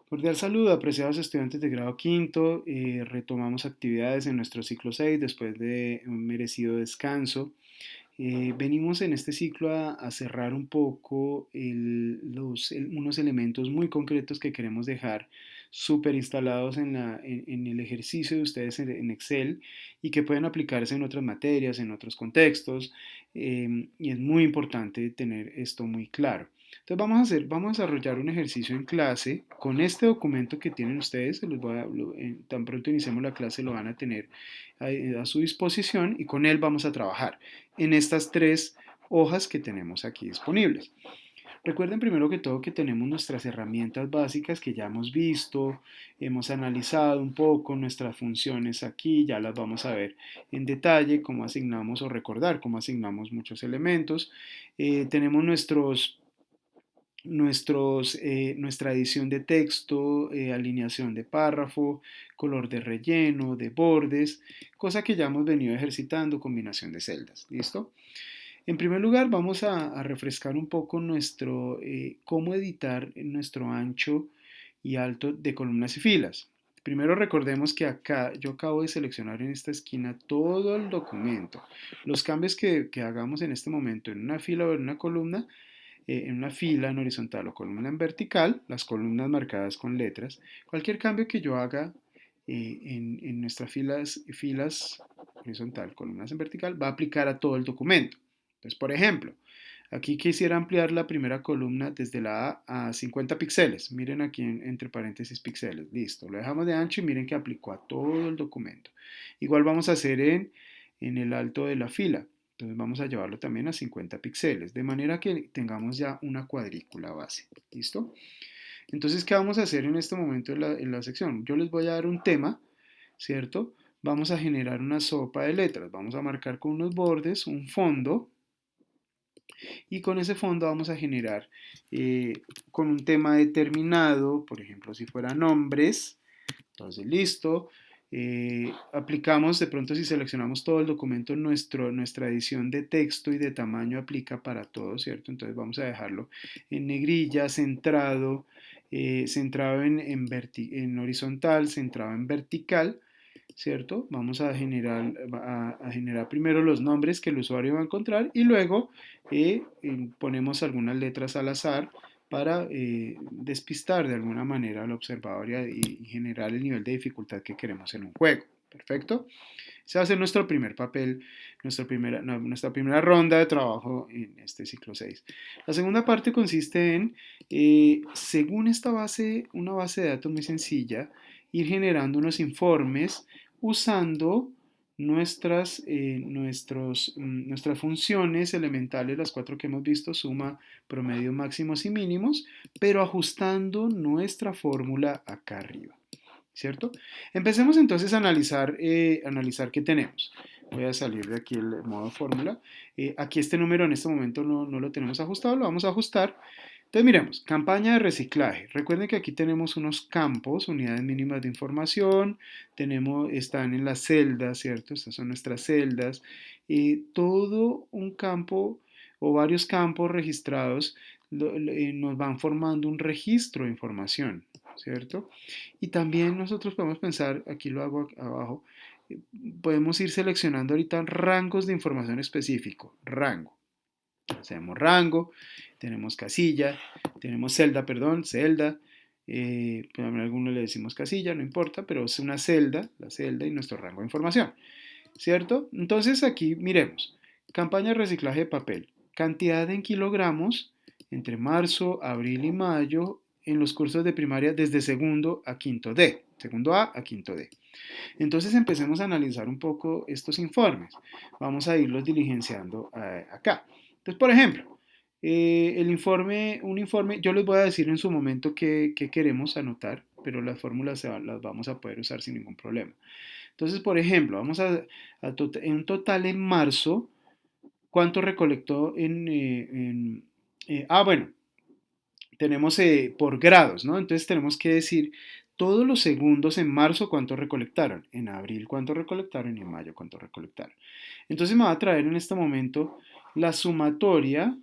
Cordial saludo, apreciados estudiantes de grado quinto. Retomamos actividades en nuestro ciclo 6 después de un merecido descanso. Venimos en este ciclo a cerrar un poco unos elementos muy concretos que queremos dejar súper instalados en el ejercicio de ustedes en Excel y que pueden aplicarse en otras materias, en otros contextos. Y es muy importante tener esto muy claro. Entonces vamos a desarrollar un ejercicio en clase con este documento que tienen ustedes. Tan pronto iniciemos la clase lo van a tener a su disposición y con él vamos a trabajar en estas tres hojas que tenemos aquí disponibles. Recuerden primero que todo que tenemos nuestras herramientas básicas que ya hemos visto, hemos analizado un poco nuestras funciones aquí, ya las vamos a ver en detalle, cómo asignamos o recordar cómo asignamos muchos elementos. Tenemos nuestra edición de texto, alineación de párrafo, color de relleno, de bordes, cosa que ya hemos venido ejercitando, combinación de celdas. ¿Listo? En primer lugar, vamos a refrescar un poco cómo editar nuestro ancho y alto de columnas y filas. Primero recordemos que acá yo acabo de seleccionar en esta esquina todo el documento. Los cambios que hagamos en este momento en una fila o en una columna, en una fila en horizontal o columna en vertical, las columnas marcadas con letras, cualquier cambio que yo haga en nuestras filas horizontal, columnas en vertical, va a aplicar a todo el documento. Entonces, por ejemplo, aquí quisiera ampliar la primera columna desde la A a 50 píxeles. Miren aquí entre paréntesis píxeles. Listo. Lo dejamos de ancho y miren que aplicó a todo el documento. Igual vamos a hacer en el alto de la fila. Entonces vamos a llevarlo también a 50 píxeles, de manera que tengamos ya una cuadrícula base. ¿Listo? Entonces, ¿qué vamos a hacer en este momento en la sección? Yo les voy a dar un tema, ¿cierto? Vamos a generar una sopa de letras. Vamos a marcar con unos bordes un fondo y con ese fondo vamos a generar con un tema determinado, por ejemplo, si fuera nombres, entonces listo. Aplicamos, de pronto si seleccionamos todo el documento, nuestra edición de texto y de tamaño aplica para todo, ¿cierto? Entonces vamos a dejarlo en negrilla, centrado en horizontal, centrado en vertical, ¿cierto? Vamos a generar primero los nombres que el usuario va a encontrar y luego ponemos algunas letras al azar para despistar de alguna manera al observador y generar el nivel de dificultad que queremos en un juego. ¿Perfecto? Ese va a ser nuestro primer papel, nuestra primera ronda de trabajo en este ciclo 6. La segunda parte consiste en, según una base de datos muy sencilla, ir generando unos informes usando nuestras funciones elementales, las cuatro que hemos visto, suma, promedio, máximos y mínimos, pero ajustando nuestra fórmula acá arriba, ¿cierto? Empecemos entonces a analizar qué tenemos. Voy a salir de aquí el modo fórmula. Aquí este número en este momento no lo tenemos ajustado, lo vamos a ajustar. Entonces miremos, campaña de reciclaje. Recuerden que aquí tenemos unos campos, unidades mínimas de información, están en las celdas, ¿cierto? Estas son nuestras celdas. Todo un campo o varios campos registrados nos van formando un registro de información, ¿cierto? Y también nosotros podemos pensar, aquí lo hago abajo, eh, podemos ir seleccionando ahorita rangos de información específico, rango. Tenemos rango, tenemos casilla, tenemos celda, perdón, celda. Pues a algunos le decimos casilla, no importa, pero es una celda, la celda y nuestro rango de información, ¿cierto? Entonces aquí miremos, campaña de reciclaje de papel, cantidad en kilogramos entre marzo, abril y mayo en los cursos de primaria desde segundo a quinto D, segundo A a quinto D. Entonces empecemos a analizar un poco estos informes. Vamos a irlos diligenciando acá. Entonces, por ejemplo, un informe, yo les voy a decir en su momento qué queremos anotar, pero las fórmulas las vamos a poder usar sin ningún problema. Entonces, por ejemplo, en un total en marzo, ¿cuánto recolectó bueno, tenemos por grados, ¿no? Entonces tenemos que decir todos los segundos en marzo cuánto recolectaron, en abril cuánto recolectaron y en mayo cuánto recolectaron. Entonces me va a traer en este momento la sumatoria,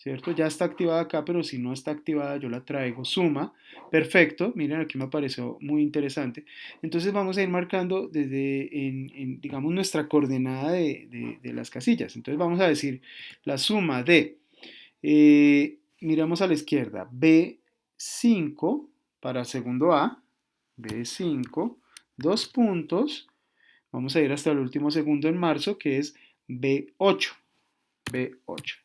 ¿cierto? Ya está activada acá, pero si no está activada yo la traigo, suma, perfecto, miren aquí me pareció muy interesante. Entonces vamos a ir marcando desde, digamos, nuestra coordenada de las casillas. Entonces vamos a decir la suma de, miramos a la izquierda, B5 para segundo A, B5, dos puntos, vamos a ir hasta el último segundo en marzo, que es B8, B8.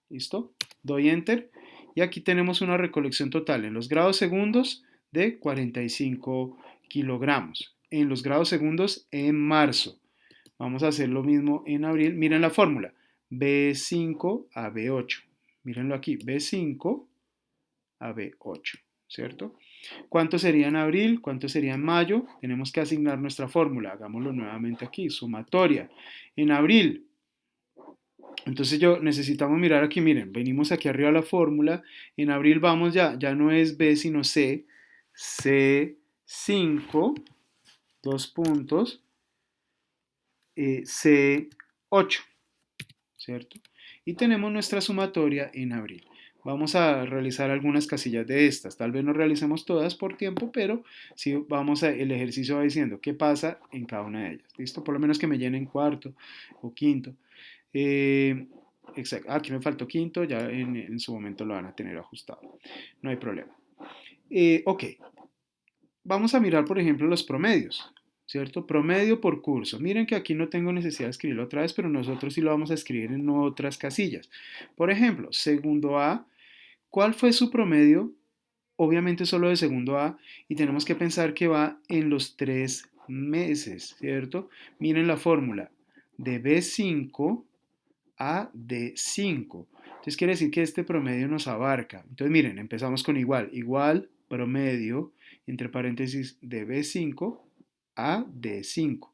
¿Listo? Doy Enter y aquí tenemos una recolección total en los grados segundos de 45 kilogramos. En los grados segundos en marzo. Vamos a hacer lo mismo en abril. Miren la fórmula. B5 a B8. Mírenlo aquí. B5 a B8. ¿Cierto? ¿Cuánto sería en abril? ¿Cuánto sería en mayo? Tenemos que asignar nuestra fórmula. Hagámoslo nuevamente aquí. Sumatoria. En abril, entonces necesitamos mirar aquí, miren, venimos aquí arriba a la fórmula, en abril vamos ya no es B sino C, C5, dos puntos, C8, ¿cierto? Y tenemos nuestra sumatoria en abril. Vamos a realizar algunas casillas de estas, tal vez no realicemos todas por tiempo, pero sí el ejercicio va diciendo qué pasa en cada una de ellas, ¿listo? Por lo menos que me llenen cuarto o quinto. Eh, exacto. Aquí me faltó quinto, ya en su momento lo van a tener ajustado. No hay problema. Ok, vamos a mirar, por ejemplo, los promedios, ¿cierto? Promedio por curso. Miren que aquí no tengo necesidad de escribirlo otra vez, pero nosotros sí lo vamos a escribir en otras casillas. Por ejemplo, segundo A, ¿cuál fue su promedio? Obviamente solo de segundo A y tenemos que pensar que va en los 3 meses, ¿cierto? Miren la fórmula de B5 a D5. Entonces quiere decir que este promedio nos abarca. Entonces miren, empezamos con igual, igual promedio, entre paréntesis, de B5 a D5.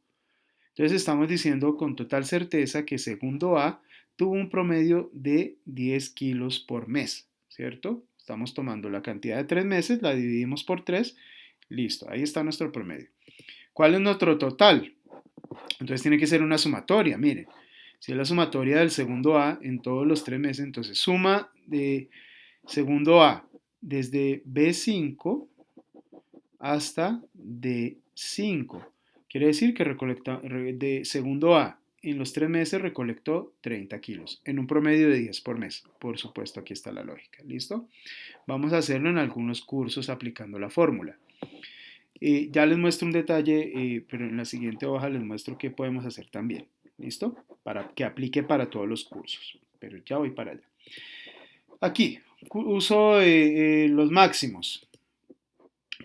Entonces estamos diciendo con total certeza que segundo A tuvo un promedio de 10 kilos por mes, ¿cierto? Estamos tomando la cantidad de 3 meses, la dividimos por 3, listo, ahí está nuestro promedio. ¿Cuál es nuestro total? Entonces tiene que ser una sumatoria, miren. Si es la sumatoria del segundo A en todos los 3 meses, entonces suma de segundo A desde B5 hasta D5. Quiere decir que de segundo A en los 3 meses recolectó 30 kilos, en un promedio de 10 por mes. Por supuesto, aquí está la lógica. ¿Listo? Vamos a hacerlo en algunos cursos aplicando la fórmula. Ya les muestro un detalle, pero en la siguiente hoja les muestro qué podemos hacer también. ¿Listo? Para que aplique para todos los cursos. Pero ya voy para allá. Aquí, uso los máximos.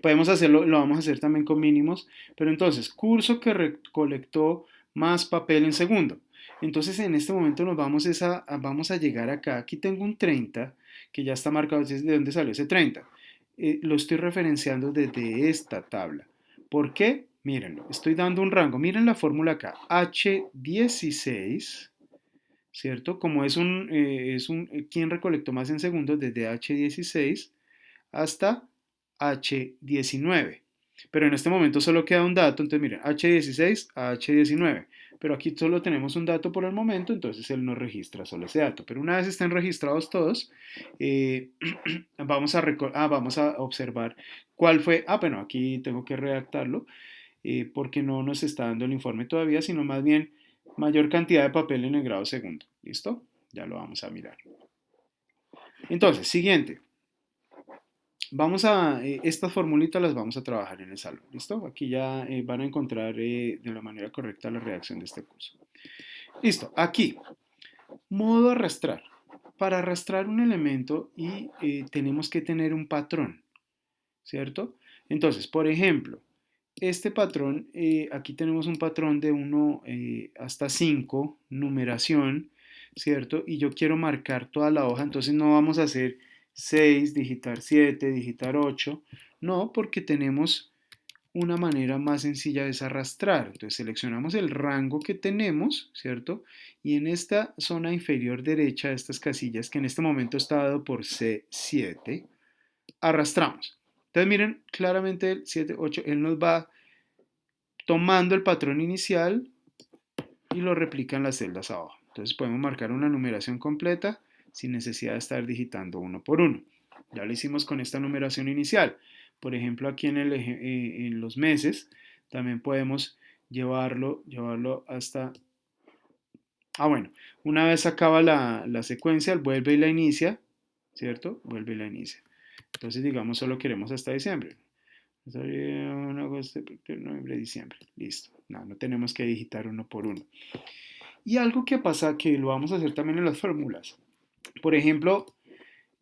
Podemos hacerlo, lo vamos a hacer también con mínimos, pero entonces, curso que recolectó más papel en segundo. Entonces, en este momento vamos a llegar acá. Aquí tengo un 30 que ya está marcado. ¿De dónde salió ese 30? Lo estoy referenciando desde esta tabla. ¿Por qué? Mírenlo, estoy dando un rango. Miren la fórmula acá. H16, ¿cierto? Como ¿quién recolectó más en segundos? Desde H16 hasta H19. Pero en este momento solo queda un dato, entonces miren, H16 a H19. Pero aquí solo tenemos un dato por el momento, entonces él no registra solo ese dato. Pero una vez estén registrados todos, eh, vamos a observar cuál fue. Bueno, aquí tengo que redactarlo porque no nos está dando el informe todavía, sino más bien mayor cantidad de papel en el grado segundo. ¿Listo? Ya lo vamos a mirar. Entonces, siguiente. Estas formulitas las vamos a trabajar en el salón, ¿listo? Aquí ya van a encontrar de la manera correcta la redacción de este curso. Listo, aquí, modo arrastrar. Para arrastrar un elemento tenemos que tener un patrón, ¿cierto? Entonces, por ejemplo, este patrón, aquí tenemos un patrón de 1 hasta 5, numeración, ¿cierto? Y yo quiero marcar toda la hoja, entonces no vamos a hacer 6, digitar 7, digitar 8, no, porque tenemos una manera más sencilla de arrastrar. Entonces seleccionamos el rango que tenemos, ¿cierto? Y en esta zona inferior derecha de estas casillas, que en este momento está dado por C7, arrastramos. Entonces miren claramente el 7, 8, él nos va tomando el patrón inicial y lo replica en las celdas abajo. Entonces podemos marcar una numeración completa sin necesidad de estar digitando uno por uno. Ya lo hicimos con esta numeración inicial. Por ejemplo, aquí en los meses también podemos llevarlo hasta... Ah, bueno, una vez acaba la secuencia, vuelve y la inicia, ¿cierto? Vuelve y la inicia. Entonces, digamos, solo queremos hasta diciembre. Agosto, noviembre, diciembre. Listo. No, no tenemos que digitar uno por uno. Y algo que pasa, que lo vamos a hacer también en las fórmulas. Por ejemplo,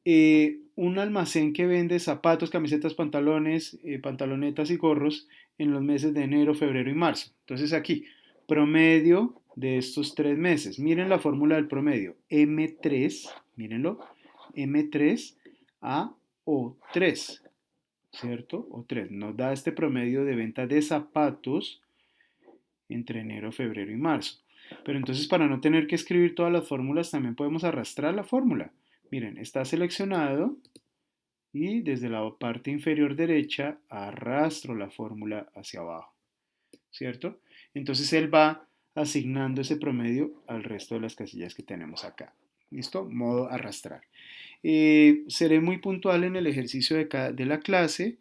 un almacén que vende zapatos, camisetas, pantalones, pantalonetas y gorros en los meses de enero, febrero y marzo. Entonces aquí, promedio de estos 3 meses. Miren la fórmula del promedio. M3, mírenlo, M3 a O3, ¿cierto? O3. Nos da este promedio de venta de zapatos entre enero, febrero y marzo. Pero entonces para no tener que escribir todas las fórmulas también podemos arrastrar la fórmula. Miren, está seleccionado y desde la parte inferior derecha arrastro la fórmula hacia abajo, ¿cierto? Entonces él va asignando ese promedio al resto de las casillas que tenemos acá. ¿Listo? Modo arrastrar. Seré muy puntual en el ejercicio de la clase.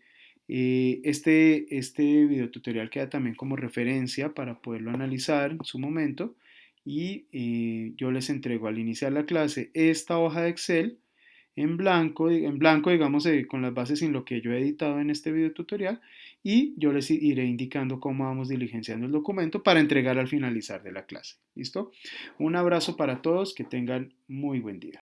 Este video tutorial queda también como referencia para poderlo analizar en su momento y yo les entrego al iniciar la clase esta hoja de Excel en blanco digamos, con las bases sin lo que yo he editado en este video tutorial y yo les iré indicando cómo vamos diligenciando el documento para entregar al finalizar de la clase. ¿Listo? Un abrazo para todos, que tengan muy buen día.